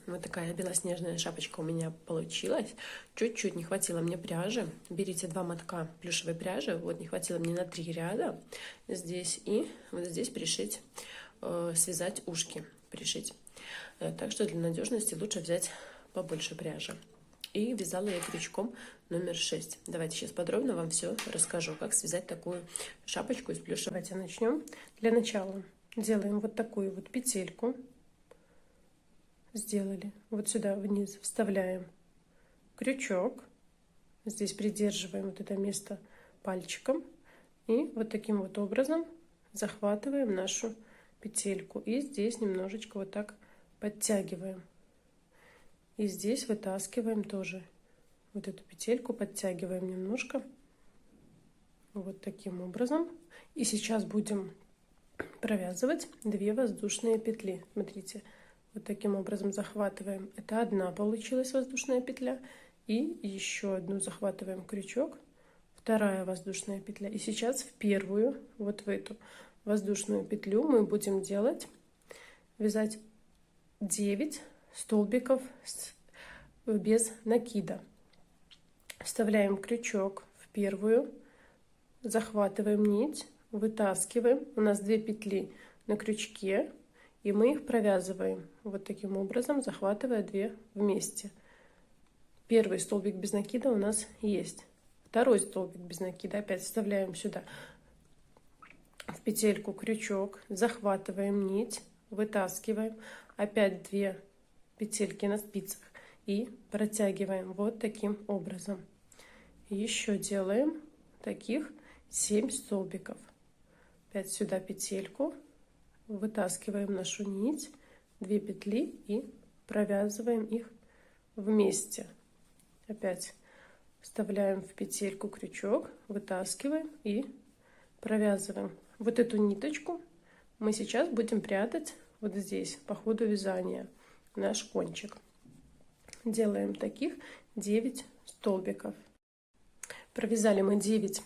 Вот такая белоснежная шапочка у меня получилась. Чуть-чуть не хватило мне пряжи. Берите 2 мотка плюшевой пряжи. Вот не хватило мне на 3 ряда здесь. И вот здесь пришить, связать ушки, пришить. Так что для надежности лучше взять побольше пряжи. И вязала я крючком номер 6. Давайте сейчас подробно вам все расскажу, как связать такую шапочку из плюша. Давайте начнем. Для начала делаем вот такую вот петельку. Сделали. Вот сюда вниз вставляем крючок. Здесь придерживаем вот это место пальчиком. И вот таким вот образом захватываем нашу петельку. И здесь немножечко вот так подтягиваем. И здесь вытаскиваем тоже вот эту петельку, подтягиваем немножко. Вот таким образом. И сейчас будем провязывать 2 воздушные петли. Смотрите. Вот таким образом захватываем. Это одна получилась воздушная петля. И еще одну захватываем крючок. Вторая воздушная петля. И сейчас в первую, вот в эту воздушную петлю мы будем вязать 9 столбиков без накида. Вставляем крючок в первую. Захватываем нить. Вытаскиваем. У нас 2 петли на крючке. И мы их провязываем вот таким образом, захватывая 2 вместе. Первый столбик без накида у нас есть. Второй столбик без накида. Опять вставляем сюда в петельку крючок, захватываем нить, вытаскиваем. Опять 2 петельки на спицах и протягиваем вот таким образом. Еще делаем таких 7 столбиков. Опять сюда петельку. Вытаскиваем нашу нить, 2 петли и провязываем их вместе. Опять вставляем в петельку крючок, вытаскиваем и провязываем. Вот эту ниточку мы сейчас будем прятать вот здесь по ходу вязания, наш кончик. Делаем таких 9 столбиков. Провязали мы 9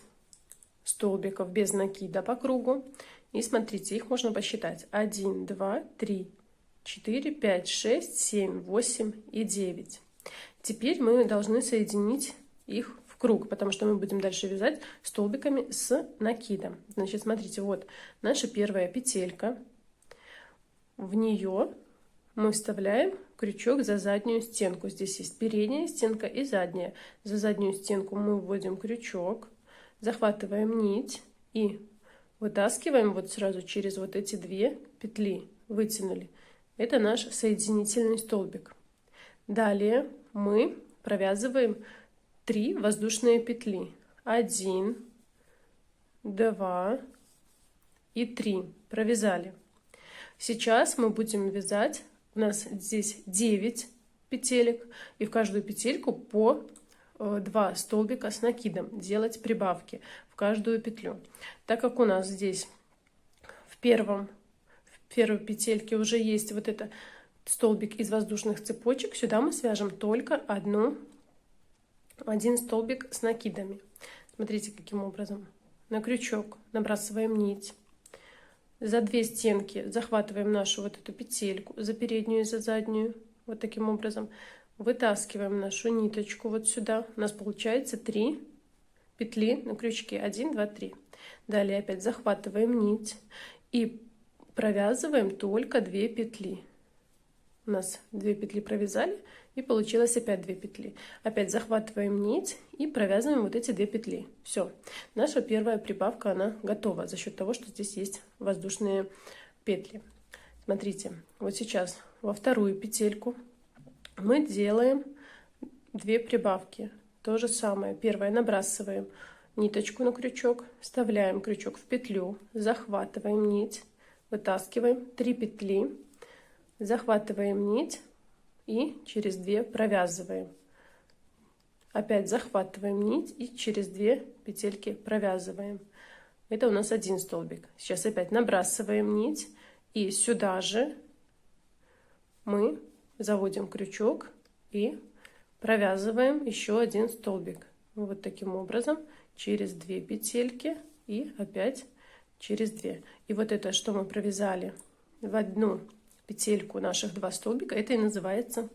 столбиков без накида по кругу. И смотрите, их можно посчитать. 1, 2, 3, 4, 5, 6, 7, 8 и 9. Теперь мы должны соединить их в круг, потому что мы будем дальше вязать столбиками с накидом. Значит, смотрите, вот наша первая петелька. В нее мы вставляем крючок за заднюю стенку. Здесь есть передняя стенка и задняя. За заднюю стенку мы вводим крючок, захватываем нить и вытаскиваем вот сразу через вот эти 2 петли, вытянули. Это наш соединительный столбик. Далее мы провязываем 3 воздушные петли. 1, 2 и 3. Провязали. Сейчас мы будем вязать, у нас здесь 9 петелек, и в каждую петельку по 2 столбика с накидом, делать прибавки в каждую петлю. Так как у нас здесь в первой петельке уже есть вот это столбик из воздушных цепочек, сюда мы свяжем только один столбик с накидами. Смотрите, каким образом. На крючок набрасываем нить. За 2 стенки захватываем нашу вот эту петельку, за переднюю и за заднюю, вот таким образом. Вытаскиваем нашу ниточку вот сюда. У нас получается 3 петли на крючке. 1, 2, 3. Далее опять захватываем нить и провязываем только 2 петли. У нас 2 петли провязали и получилось опять 2 петли. Опять захватываем нить и провязываем вот эти 2 петли. Все. Наша первая прибавка, она готова за счет того, что здесь есть воздушные петли. Смотрите, вот сейчас во вторую петельку мы делаем 2 прибавки. То же самое. Первое, набрасываем ниточку на крючок, вставляем крючок в петлю, захватываем нить, вытаскиваем 3 петли, захватываем нить и через 2 провязываем. Опять захватываем нить и через 2 петельки провязываем. Это у нас 1 столбик. Сейчас опять набрасываем нить и сюда же мы заводим крючок и провязываем еще 1 столбик. Вот таким образом через 2 петельки и опять через 2. И вот это, что мы провязали в одну петельку наших 2 столбика, это и называется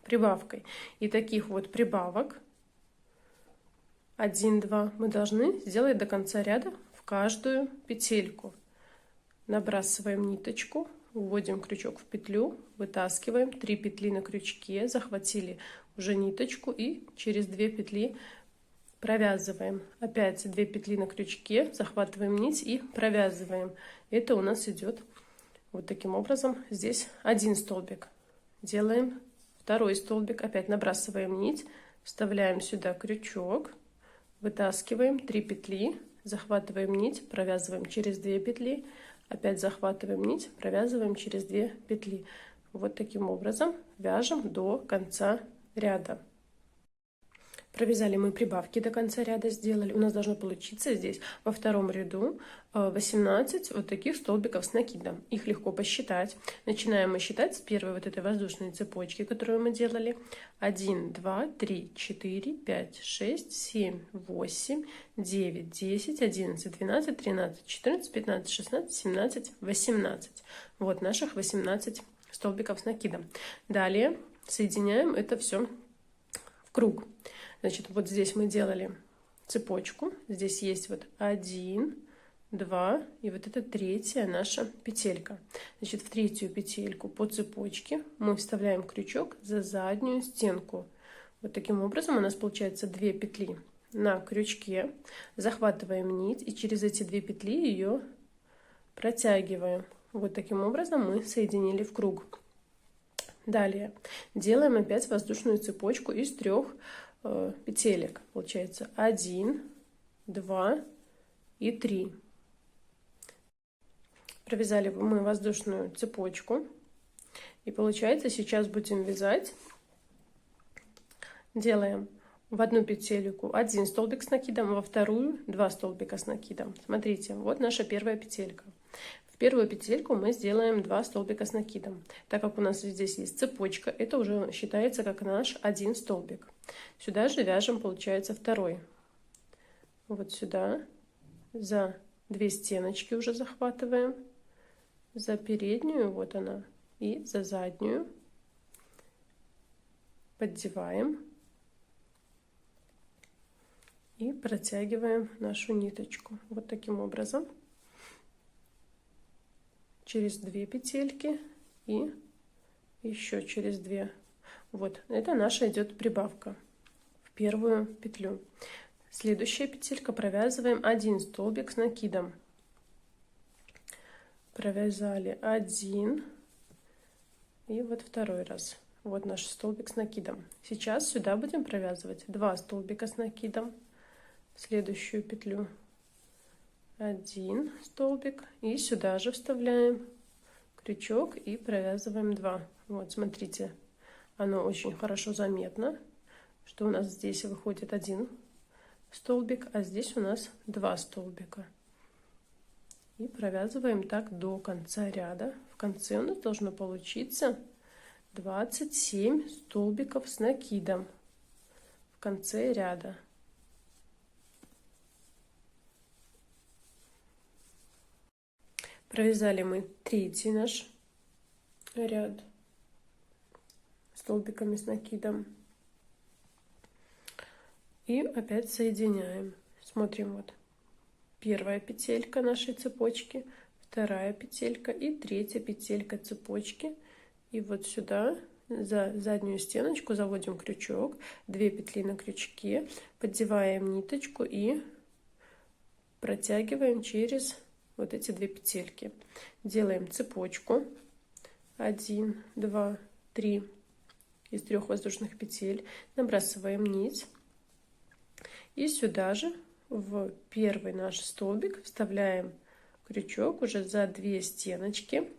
прибавкой. И таких вот прибавок 1, 2 мы должны сделать до конца ряда в каждую петельку. Набрасываем ниточку, вводим крючок в петлю, вытаскиваем 3 петли на крючке, захватили уже ниточку и через 2 петли провязываем. Опять 2 петли на крючке, захватываем нить и провязываем. Это у нас идет вот таким образом. Здесь 1 столбик. Делаем 2 столбик, опять набрасываем нить, вставляем сюда крючок, вытаскиваем 3 петли, захватываем нить, провязываем через 2 петли, опять захватываем нить, провязываем через 2 петли. Вот таким образом вяжем до конца ряда. Провязали мы прибавки до конца ряда, сделали. У нас должно получиться здесь во втором ряду 18 вот таких столбиков с накидом. Их легко посчитать. Начинаем мы считать с первой вот этой воздушной цепочки, которую мы делали. 1, 2, 3, 4, 5, 6, 7, 8, 9, 10, 11, 12, 13, 14, 15, 16, 17, 18. Вот наших 18 столбиков с накидом. Далее соединяем это все в круг. Значит, вот здесь мы делали цепочку. Здесь есть вот 1, 2 и вот это 3-я наша петелька. Значит, в 3-ю петельку по цепочке мы вставляем крючок за заднюю стенку. Вот таким образом у нас получается 2 петли на крючке. Захватываем нить и через эти 2 петли ее протягиваем. Вот таким образом мы соединили в круг. Далее делаем опять воздушную цепочку из 3 петелек. Получается 1, 2 и 3. Провязали мы воздушную цепочку. И получается, сейчас будем вязать. Делаем в одну петельку 1 столбик с накидом, во вторую 2 столбика с накидом. Смотрите, вот наша первая петелька. В первую петельку мы сделаем 2 столбика с накидом. Так как у нас здесь есть цепочка, это уже считается как наш 1 столбик. Сюда же вяжем, получается, второй. Вот сюда за 2 стеночки уже захватываем, за переднюю, вот она, и за заднюю поддеваем и протягиваем нашу ниточку. Вот таким образом. Через 2 петельки и еще через 2. Вот, это наша идет прибавка в первую петлю. Следующая петелька, провязываем 1 столбик с накидом. Провязали 1 и вот второй раз. Вот наш столбик с накидом. Сейчас сюда будем провязывать 2 столбика с накидом в следующую петлю. 1 столбик и сюда же вставляем крючок и провязываем 2. Вот, смотрите, оно очень хорошо заметно, что у нас здесь выходит 1 столбик, а здесь у нас 2 столбика. И провязываем так до конца ряда. В конце у нас должно получиться 27 столбиков с накидом в конце ряда. Провязали мы 3-й наш ряд столбиками с накидом. И опять соединяем. Смотрим, вот первая петелька нашей цепочки, вторая петелька и 3-я петелька цепочки. И вот сюда за заднюю стеночку заводим крючок, 2 петли на крючке, поддеваем ниточку и протягиваем через вот эти 2 петельки. Делаем цепочку 1, 2, 3 из 3 воздушных петель, набрасываем нить и сюда же в первый наш столбик вставляем крючок уже за 2 стеночки,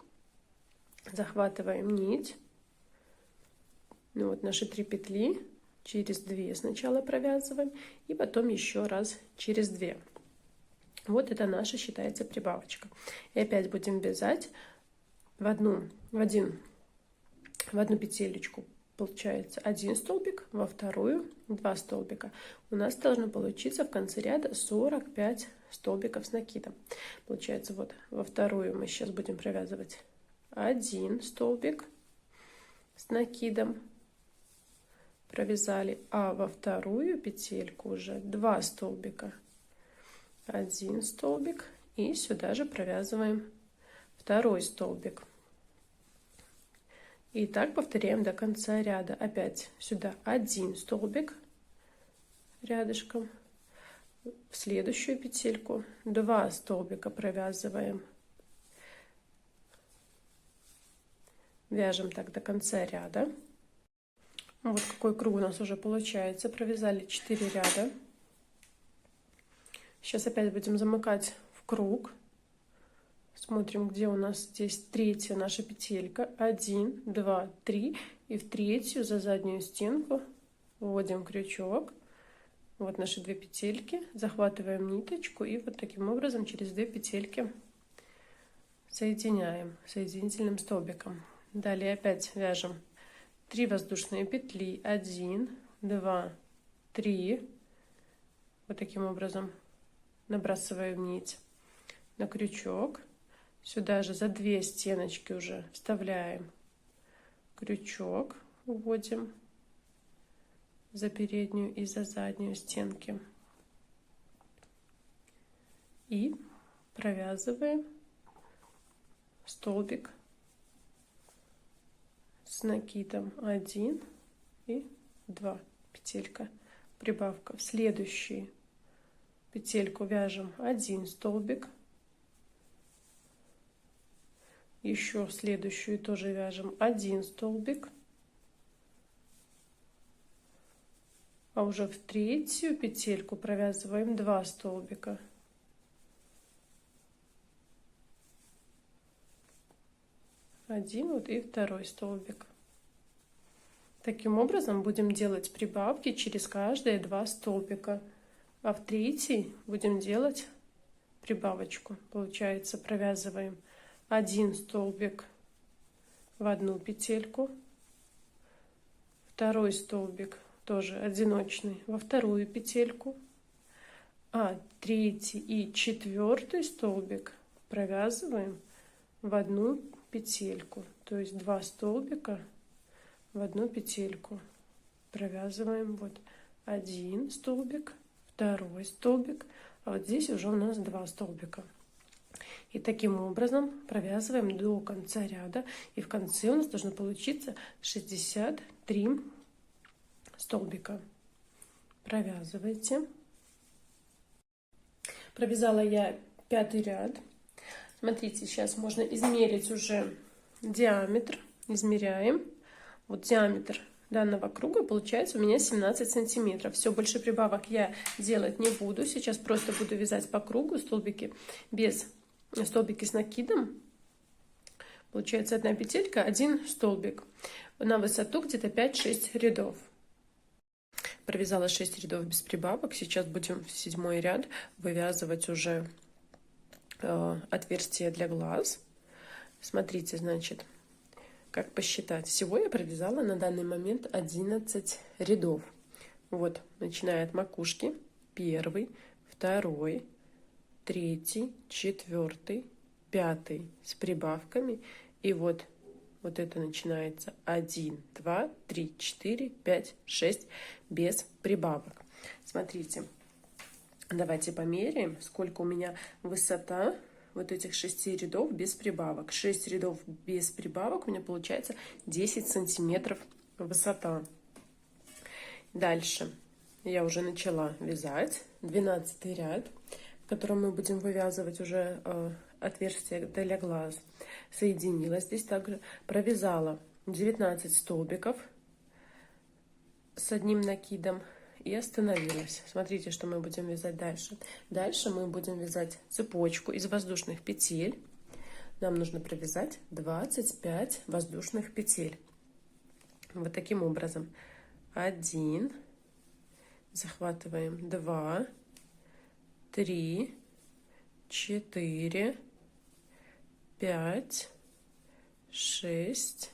захватываем нить. Ну вот наши 3 петли, через 2 сначала провязываем и потом еще раз через 2. Вот это наша считается прибавочка. И опять будем вязать в одну петелечку. Получается 1 столбик, во вторую 2 столбика. У нас должно получиться в конце ряда 45 столбиков с накидом. Получается, вот во вторую мы сейчас будем провязывать 1 столбик с накидом, провязали, а во вторую петельку уже 2 столбика, 1 столбик, и сюда же провязываем второй столбик. И так повторяем до конца ряда. Опять сюда 1 столбик рядышком, в следующую петельку 2 столбика провязываем, вяжем так до конца ряда. Вот какой круг у нас уже получается. Провязали 4 ряда. Сейчас опять будем замыкать в круг. Смотрим, где у нас здесь третья наша петелька. 1, 2, 3. И в третью за заднюю стенку вводим крючок. Вот наши 2 петельки. Захватываем ниточку и вот таким образом через 2 петельки соединяем соединительным столбиком. Далее опять вяжем 3 воздушные петли. 1, 2, 3. Вот таким образом набрасываем нить на крючок. Сюда же за 2 стеночки уже вставляем крючок, вводим за переднюю и за заднюю стенки. И провязываем столбик с накидом 1 и 2 петелька, прибавка. В следующую петельку вяжем 1 столбик, еще в следующую тоже вяжем 1 столбик, а уже в третью петельку провязываем 2 столбика. Один вот и второй столбик. Таким образом будем делать прибавки через каждые 2 столбика, а в третий будем делать прибавочку. Получается, провязываем 1 столбик в одну петельку, второй столбик тоже одиночный во вторую петельку, а третий и четвертый столбик провязываем в одну петельку, то есть 2 столбика в одну петельку провязываем. Вот 1 столбик, второй столбик, а вот здесь уже у нас 2 столбика. И таким образом провязываем до конца ряда, и в конце у нас должно получиться 63 столбика. Провязывайте. Провязала я 5 ряд. Смотрите, сейчас можно измерить уже диаметр. Измеряем. Вот диаметр данного круга получается у меня 17 сантиметров. Все, больше прибавок я делать не буду. Сейчас просто буду вязать по кругу столбики без столбики с накидом. Получается 1 петелька, 1 столбик на высоту где-то 5-6 рядов. Провязала 6 рядов без прибавок. Сейчас будем в 7 ряд вывязывать уже отверстие для глаз. Смотрите, значит, как посчитать. Всего я провязала на данный момент 11 рядов. Вот, начиная от макушки. 1, 2, 3, 4, 5 с прибавками. И вот это начинается 1, 2, 3, 4, 5, 6 без прибавок. Смотрите, давайте померяем, сколько у меня высота вот этих 6 рядов без прибавок. 6 рядов без прибавок у меня получается 10 сантиметров высота. Дальше я уже начала вязать 12 ряд, в котором мы будем вывязывать уже отверстие для глаз. Соединила здесь также, провязала 19 столбиков с одним накидом и остановилась. Смотрите, что мы будем вязать дальше. Дальше мы будем вязать цепочку из воздушных петель. Нам нужно провязать 25 воздушных петель. Вот таким образом. 1, захватываем 2, 3, 4, 5, 6,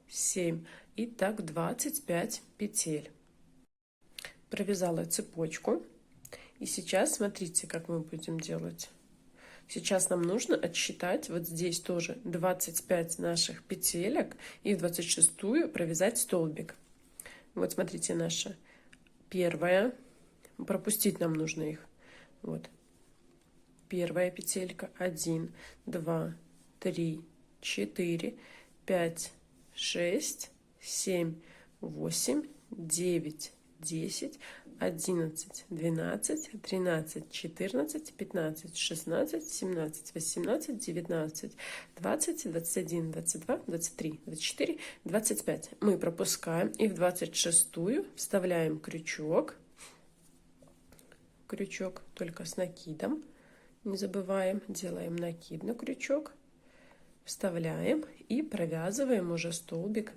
7. И так 25 петель. Провязала цепочку. И сейчас смотрите, как мы будем делать. Сейчас нам нужно отсчитать вот здесь тоже 25 наших петелек и в 26-ю провязать столбик. Вот смотрите, наша первая, пропустить нам нужно их. Вот первая петелька, 1, 2, 3, 4, 5, 6, 7, 8, 9, 10, 11, 12, 13, 14, 15, 16, 17, 18, 19, 20, 21, 22, 23, 24, 25. Мы пропускаем и в 26-ю вставляем крючок. Крючок только с накидом. Не забываем, делаем накид на крючок, вставляем и провязываем уже столбик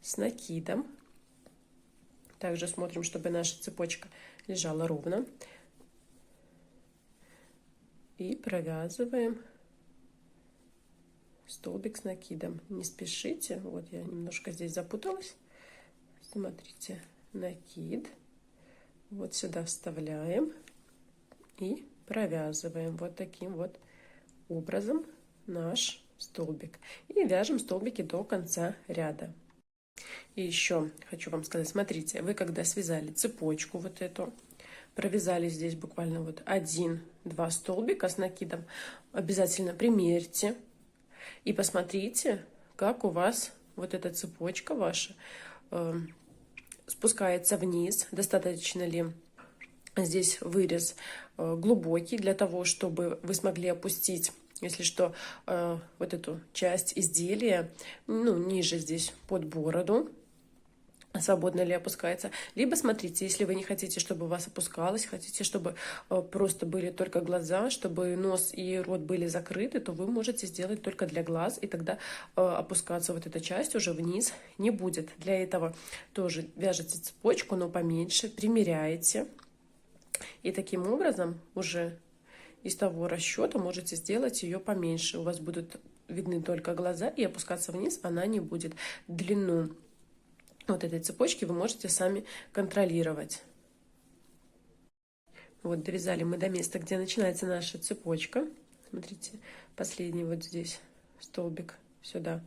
с накидом. Также смотрим, чтобы наша цепочка лежала ровно. И провязываем столбик с накидом. Не спешите. Вот я немножко здесь запуталась. Смотрите, накид. Вот сюда вставляем и провязываем вот таким вот образом наш столбик. И вяжем столбики до конца ряда. И еще хочу вам сказать, смотрите, вы когда связали цепочку вот эту, провязали здесь буквально вот 1-2 столбика с накидом, обязательно примерьте и посмотрите, как у вас вот эта цепочка ваша спускается вниз, достаточно ли здесь вырез глубокий для того, чтобы вы смогли опустить, если что, вот эту часть изделия, ну, ниже здесь под бороду, свободно ли опускается. Либо смотрите, если вы не хотите, чтобы у вас опускалось, хотите, чтобы просто были только глаза, чтобы нос и рот были закрыты, то вы можете сделать только для глаз, и тогда опускаться вот эта часть уже вниз не будет. Для этого тоже вяжете цепочку, но поменьше, примеряете. И таким образом уже из того расчета можете сделать ее поменьше. У вас будут видны только глаза, и опускаться вниз она не будет. Длину вот этой цепочки вы можете сами контролировать. Вот довязали мы до места, где начинается наша цепочка. Смотрите, последний вот здесь столбик сюда,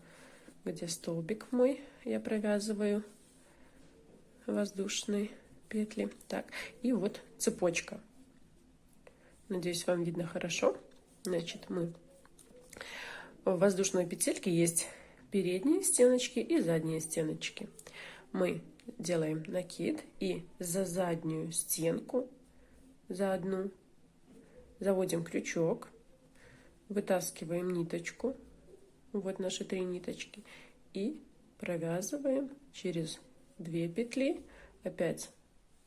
где столбик мой, я провязываю воздушные петли. Так, и вот цепочка. Надеюсь, вам видно хорошо. Значит, мы в воздушной петельке есть передние стеночки и задние стеночки. Мы делаем накид и за заднюю стенку, за одну, заводим крючок, вытаскиваем ниточку, вот наши 3 ниточки, и провязываем через 2 петли, опять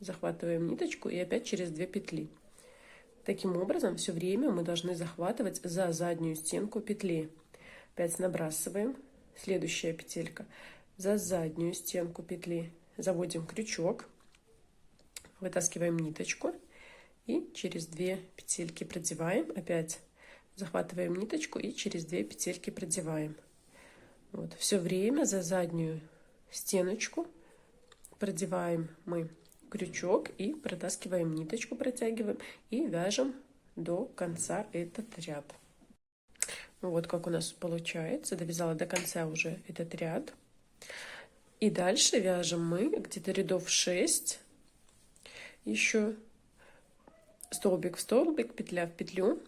захватываем ниточку и опять через 2 петли. Таким образом, все время мы должны захватывать за заднюю стенку петли. Опять набрасываем, следующая петелька, за заднюю стенку петли заводим крючок, вытаскиваем ниточку и через 2 петельки продеваем, опять захватываем ниточку и через 2 петельки продеваем. Вот, все время за заднюю стеночку продеваем мы крючок и протаскиваем ниточку, протягиваем и вяжем до конца этот ряд. Вот как у нас получается. Довязала до конца уже этот ряд. И дальше вяжем мы где-то рядов 6, еще столбик в столбик, петля в петлю.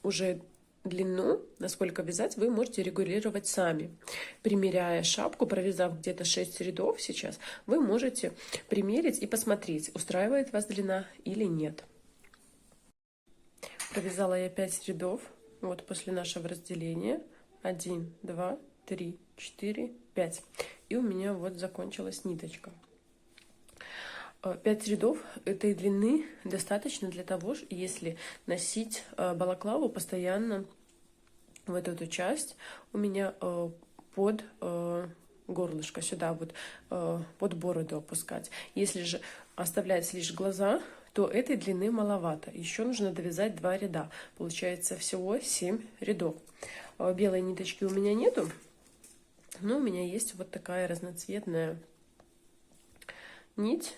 Уже длину, насколько вязать, вы можете регулировать сами. Примеряя шапку, провязав где-то 6 рядов сейчас, вы можете примерить и посмотреть, устраивает вас длина или нет. Провязала я 5 рядов, вот после нашего разделения. 1, 2, 3, 4, 5. И у меня вот закончилась ниточка. 5 рядов этой длины достаточно для того, если носить балаклаву постоянно в эту часть у меня под горлышко, сюда вот под бороду опускать. Если же оставлять лишь глаза, то этой длины маловато. Еще нужно довязать 2 ряда. Получается всего 7 рядов. Белой ниточки у меня нету, но у меня есть вот такая разноцветная нить.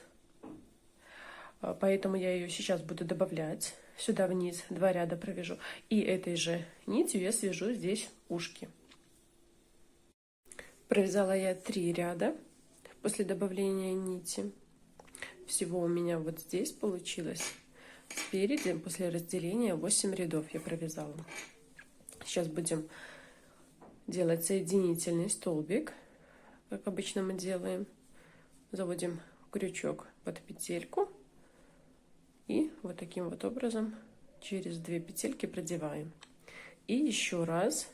Поэтому я ее сейчас буду добавлять. сюда вниз 2 ряда провяжу. И этой же нитью я свяжу здесь ушки. Провязала я 3 ряда после добавления нити. Всего у меня вот здесь получилось спереди после разделения 8 рядов я провязала. Сейчас будем делать соединительный столбик, как обычно мы делаем. Заводим крючок под петельку и вот таким вот образом через 2 петельки продеваем. И еще раз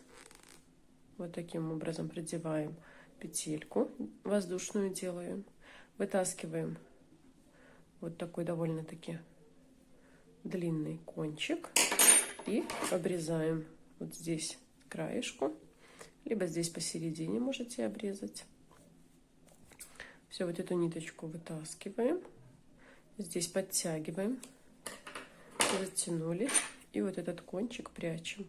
вот таким образом продеваем петельку, воздушную делаем, вытаскиваем вот такой довольно-таки длинный кончик и обрезаем вот здесь краешку, либо здесь посередине можете обрезать. Все, вот эту ниточку вытаскиваем, здесь подтягиваем, затянули, и вот этот кончик прячем.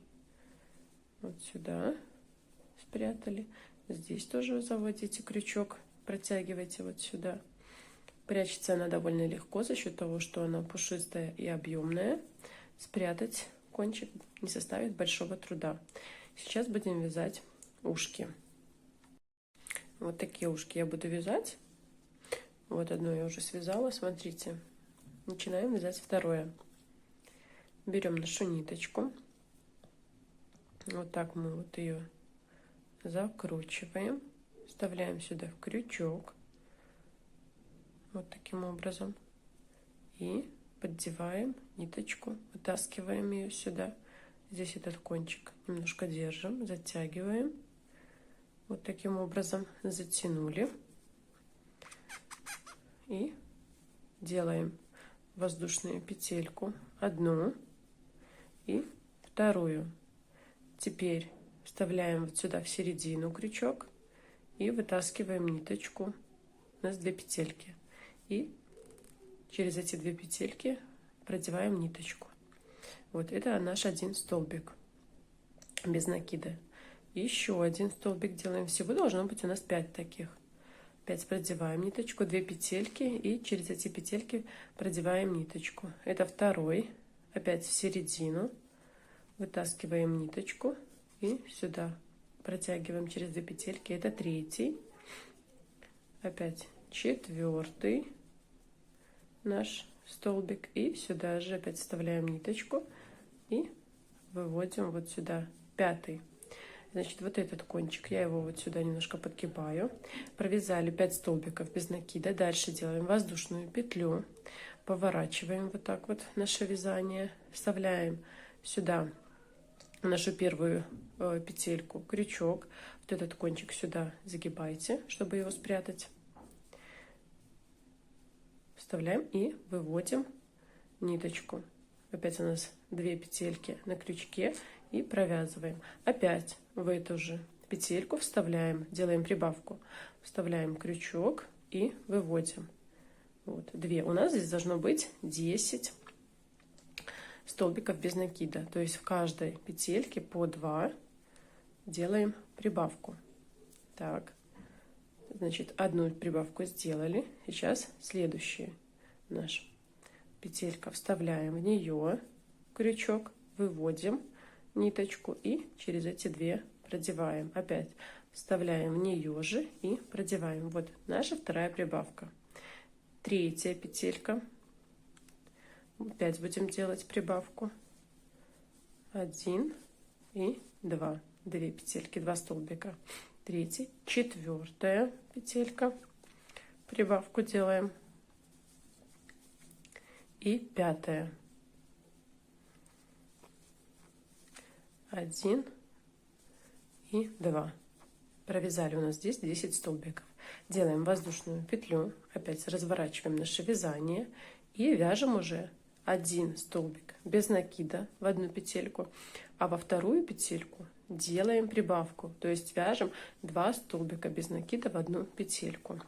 Вот сюда спрятали. Здесь тоже заводите крючок, протягивайте вот сюда. Прячется она довольно легко за счет того, что она пушистая и объемная. Спрятать кончик не составит большого труда. Сейчас будем вязать ушки. Вот такие ушки я буду вязать. Вот одно я уже связала, смотрите. Начинаем вязать второе. Берем нашу ниточку. Вот так мы вот ее закручиваем. Вставляем сюда в крючок. Вот таким образом. И поддеваем ниточку, вытаскиваем ее сюда. Здесь этот кончик немножко держим, затягиваем. Вот таким образом затянули. И делаем воздушную петельку, одну и вторую. Теперь вставляем вот сюда в середину крючок и вытаскиваем ниточку. У нас 2 петельки. И через эти 2 петельки продеваем ниточку. Вот это наш один столбик без накида. Еще один столбик делаем. Всего должно быть у нас 5 таких. 5 продеваем ниточку, 2 петельки и через эти петельки продеваем ниточку. Это второй. Опять в середину вытаскиваем ниточку и сюда протягиваем через 2 петельки. Это третий. Опять четвертый наш столбик, и сюда же опять вставляем ниточку и выводим вот сюда 5. Значит, вот этот кончик, я его вот сюда немножко подгибаю. Провязали 5 столбиков без накида. Дальше делаем воздушную петлю, поворачиваем вот так вот наше вязание, вставляем сюда нашу первую петельку, крючок, вот этот кончик сюда загибайте, чтобы его спрятать. Вставляем и выводим ниточку. Опять у нас 2 петельки на крючке и провязываем. Опять в эту же петельку вставляем, делаем прибавку, вставляем крючок и выводим. Вот 2. У нас здесь должно быть 10 столбиков без накида. То есть в каждой петельке по 2 делаем прибавку. Так. Значит, одну прибавку сделали. Сейчас следующая наша петелька. Вставляем в нее крючок, выводим ниточку и через эти 2 продеваим. Опять вставляем в нее же и продеваем. Вот наша вторая прибавка. Третья петелька. Опять будем делать прибавку. 1 и 2. 2 петельки, 2 столбика. Третий, четвертая петелька, прибавку делаем, и 5. 1 и 2. Провязали у нас здесь 10 столбиков. Делаем воздушную петлю, опять разворачиваем наше вязание и вяжем уже 1 столбик без накида в одну петельку, а во вторую петельку делаем прибавку, то есть вяжем 2 столбика без накида в одну петельку.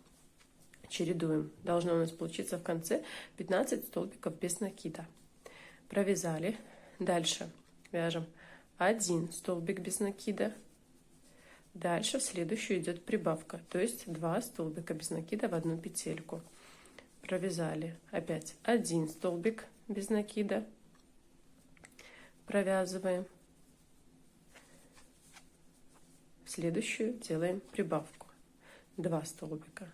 Чередуем. Должно у нас получиться в конце 15 столбиков без накида. Провязали. Дальше вяжем 1 столбик без накида. Дальше в следующую идет прибавка, то есть 2 столбика без накида в одну петельку. Провязали опять 1 столбик без накида. провязываем. Следующую делаем прибавку. 2 столбика.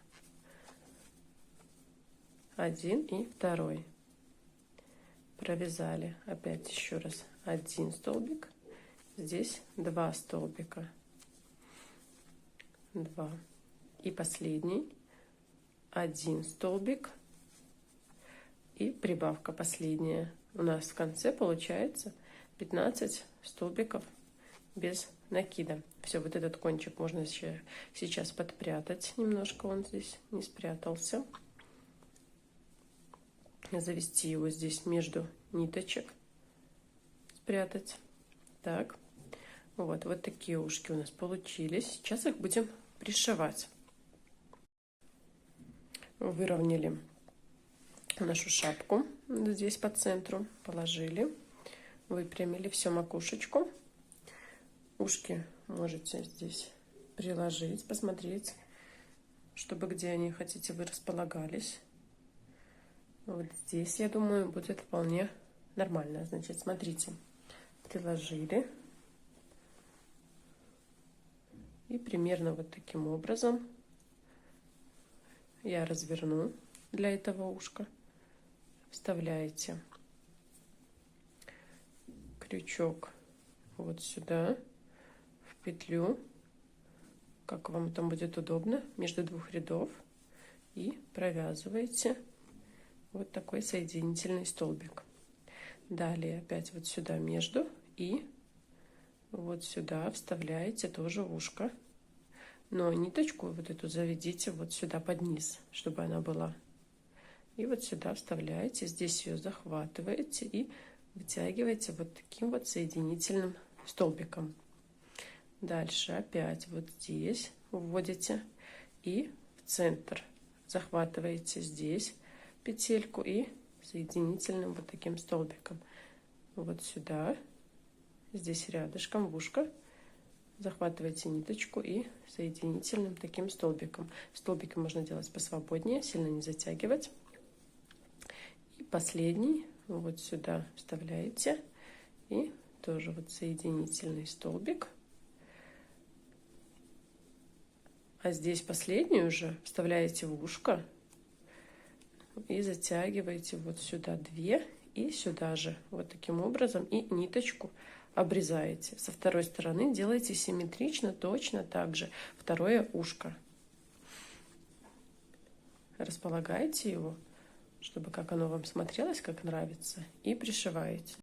1 и 2. Провязали. Опять еще раз 1 столбик. Здесь 2 столбика. 2. И последний 1 столбик. И прибавка последняя. У нас в конце получается 15 столбиков без накида. Все, вот этот кончик можно сейчас подпрятать немножко, он здесь не спрятался. Завести его здесь между ниточек, спрятать. Так, вот такие ушки у нас получились. Сейчас их будем пришивать. Выровняли нашу шапку здесь по центру, положили, выпрямили всю макушечку. Ушки можете здесь приложить, посмотреть, чтобы где они хотите вы располагались. Вот здесь, я думаю, будет вполне нормально. Значит, смотрите, приложили. И примерно вот таким образом я разверну для этого ушка. Вставляете крючок вот сюда, в петлю, как вам там будет удобно, между двух рядов, и провязываете вот такой соединительный столбик. Далее опять вот сюда между, и вот сюда вставляете тоже ушко, но ниточку вот эту заведите вот сюда под низ, чтобы она была. И вот сюда вставляете, здесь ее захватываете и вытягиваете вот таким вот соединительным столбиком. Дальше опять вот здесь вводите и в центр захватываете здесь петельку и соединительным вот таким столбиком. Вот сюда, здесь рядышком в ушко захватываете ниточку и соединительным таким столбиком. Столбики можно делать посвободнее, сильно не затягивать. И последний вот сюда вставляете и тоже вот соединительный столбик. А здесь последний уже вставляете в ушко и затягиваете вот сюда 2 и сюда же вот таким образом, и ниточку обрезаете. Со второй стороны делайте симметрично, точно так же второе ушко. Располагаете его, чтобы как оно вам смотрелось, как нравится, и пришиваете.